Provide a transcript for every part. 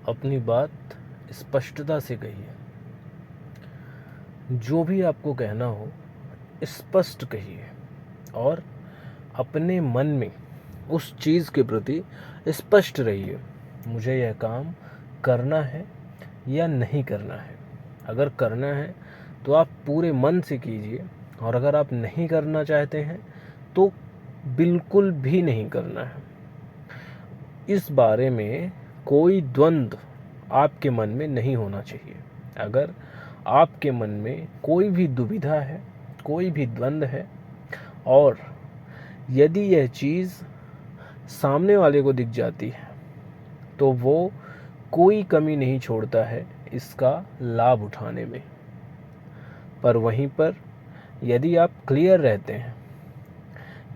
अपनी बात स्पष्टता से कहिए। जो भी आपको कहना हो स्पष्ट कहिए और अपने मन में उस चीज़ के प्रति स्पष्ट रहिए। मुझे यह काम करना है या नहीं करना है। अगर करना है तो आप पूरे मन से कीजिए, और अगर आप नहीं करना चाहते हैं तो बिल्कुल भी नहीं करना है। इस बारे में कोई द्वंद्व आपके मन में नहीं होना चाहिए। अगर आपके मन में कोई भी दुविधा है, कोई भी द्वंद्व है, और यदि यह चीज़ सामने वाले को दिख जाती है तो वो कोई कमी नहीं छोड़ता है इसका लाभ उठाने में। पर वहीं पर यदि आप क्लियर रहते हैं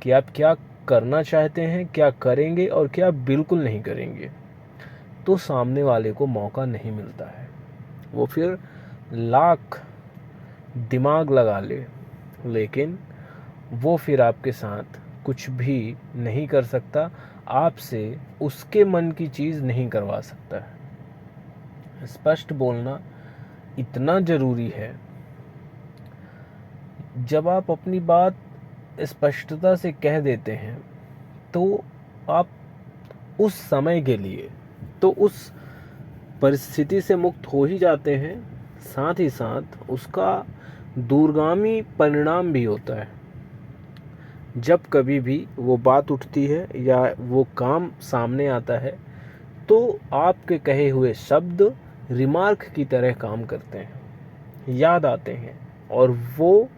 कि आप क्या करना चाहते हैं, क्या करेंगे और क्या बिल्कुल नहीं करेंगे, तो सामने वाले को मौका नहीं मिलता है। वो फिर लाख दिमाग लगा ले, लेकिन वो फिर आपके साथ कुछ भी नहीं कर सकता, आपसे उसके मन की चीज़ नहीं करवा सकता है। स्पष्ट बोलना इतना ज़रूरी है। जब आप अपनी बात स्पष्टता से कह देते हैं तो आप उस समय के लिए तो उस परिस्थिति से मुक्त हो ही जाते हैं, साथ ही साथ उसका दूरगामी परिणाम भी होता है। जब कभी भी वो बात उठती है या वो काम सामने आता है तो आपके कहे हुए शब्द रिमार्क की तरह काम करते हैं, याद आते हैं, और वो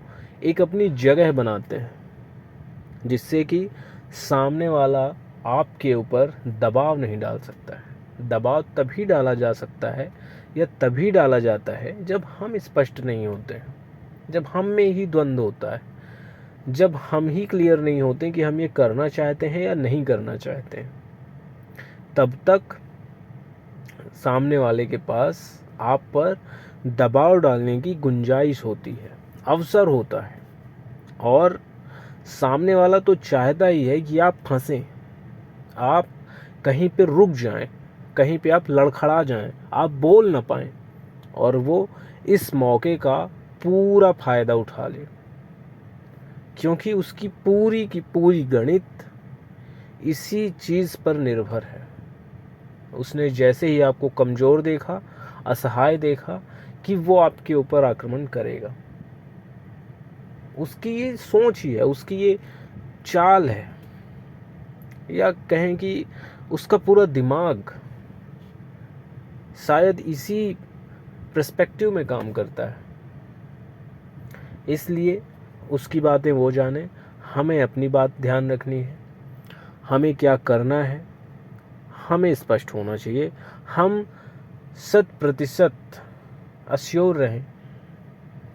एक अपनी जगह बनाते हैं, जिससे कि सामने वाला आपके ऊपर दबाव नहीं डाल सकता है। दबाव तभी डाला जा सकता है या तभी डाला जाता है जब हम स्पष्ट नहीं होते हैं, जब हम में ही द्वंद्व होता है, जब हम ही क्लियर नहीं होते कि हम ये करना चाहते हैं या नहीं करना चाहते हैं। तब तक सामने वाले के पास आप पर दबाव डालने की गुंजाइश होती है, अवसर होता है, और सामने वाला तो चाहता ही है कि आप फंसें, आप कहीं पे रुक जाएं, कहीं पे आप लड़खड़ा जाएं, आप बोल ना पाएं, और वो इस मौके का पूरा फायदा उठा ले, क्योंकि उसकी पूरी की पूरी गणित इसी चीज़ पर निर्भर है। उसने जैसे ही आपको कमज़ोर देखा, असहाय देखा, कि वो आपके ऊपर आक्रमण करेगा। उसकी ये सोच ही है, उसकी ये चाल है, या कहें कि उसका पूरा दिमाग शायद इसी पर्सपेक्टिव में काम करता है। इसलिए उसकी बातें वो जाने, हमें अपनी बात ध्यान रखनी है। हमें क्या करना है हमें स्पष्ट होना चाहिए। हम 100% अश्योर रहें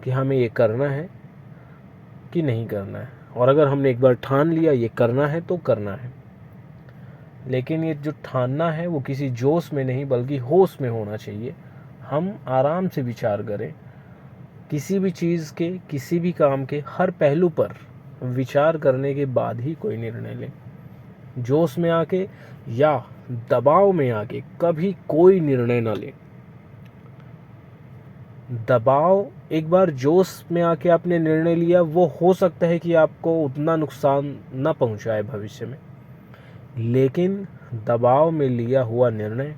कि हमें ये करना है कि नहीं करना है, और अगर हमने एक बार ठान लिया ये करना है तो करना है। लेकिन ये जो ठानना है वो किसी जोश में नहीं बल्कि होश में होना चाहिए। हम आराम से विचार करें, किसी भी चीज़ के, किसी भी काम के हर पहलू पर विचार करने के बाद ही कोई निर्णय लें। जोश में आके या दबाव में आके कभी कोई निर्णय ना लें। दबाव, एक बार जोश में आके आपने निर्णय लिया, वो हो सकता है कि आपको उतना नुकसान न पहुंचाए भविष्य में, लेकिन दबाव में लिया हुआ निर्णय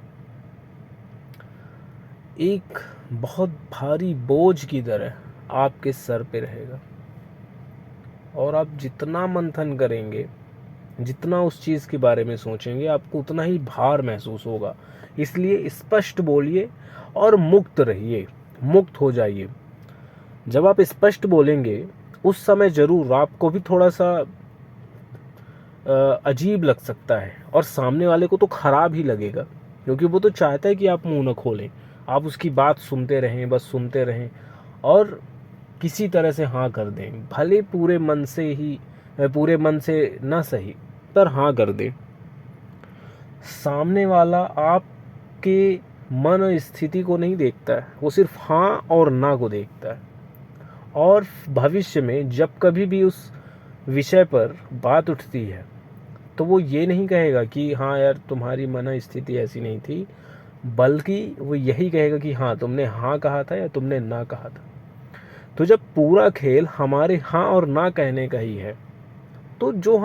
एक बहुत भारी बोझ की तरह आपके सर पे रहेगा, और आप जितना मंथन करेंगे, जितना उस चीज़ के बारे में सोचेंगे, आपको उतना ही भार महसूस होगा। इसलिए स्पष्ट बोलिए और मुक्त रहिए, मुक्त हो जाइए। जब आप स्पष्ट बोलेंगे उस समय ज़रूर आपको भी थोड़ा सा अजीब लग सकता है, और सामने वाले को तो ख़राब ही लगेगा, क्योंकि वो तो चाहता है कि आप मुंह न खोलें, आप उसकी बात सुनते रहें, बस सुनते रहें, और किसी तरह से हाँ कर दें, भले पूरे मन से ना सही, पर हाँ कर दें। सामने वाला आपके मन और स्थिति को नहीं देखता है, वो सिर्फ हाँ और ना को देखता है। और भविष्य में जब कभी भी उस विषय पर बात उठती है तो वो ये नहीं कहेगा कि हाँ यार तुम्हारी मन स्थिति ऐसी नहीं थी, बल्कि वो यही कहेगा कि हाँ तुमने हाँ कहा था या तुमने ना कहा था। तो जब पूरा खेल हमारे हाँ और ना कहने का ही है, तो जो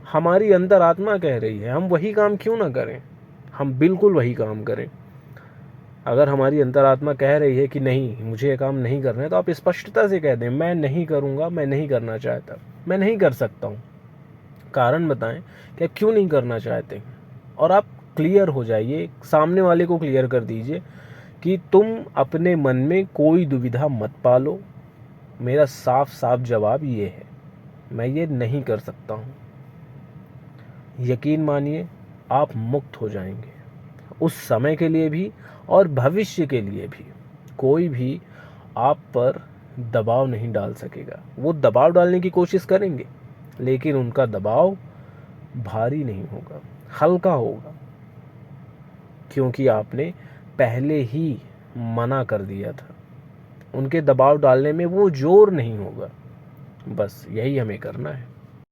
हमारी अंतरात्मा कह रही है हम वही काम क्यों ना करें, हम बिल्कुल वही काम करें। अगर हमारी अंतरात्मा कह रही है कि नहीं मुझे ये काम नहीं करना है, तो आप स्पष्टता से कह दें मैं नहीं करूँगा, मैं नहीं करना चाहता, मैं नहीं कर सकता हूँ। कारण बताएं कि आप क्यों नहीं करना चाहते, और आप क्लियर हो जाइए, सामने वाले को क्लियर कर दीजिए कि तुम अपने मन में कोई दुविधा मत पालो, मेरा साफ साफ जवाब ये है, मैं ये नहीं कर सकता हूँ। यकीन मानिए आप मुक्त हो जाएंगे, उस समय के लिए भी और भविष्य के लिए भी। कोई भी आप पर दबाव नहीं डाल सकेगा। वो दबाव डालने की कोशिश करेंगे, लेकिन उनका दबाव भारी नहीं होगा, हल्का होगा, क्योंकि आपने पहले ही मना कर दिया था। उनके दबाव डालने में वो जोर नहीं होगा। बस यही हमें करना है।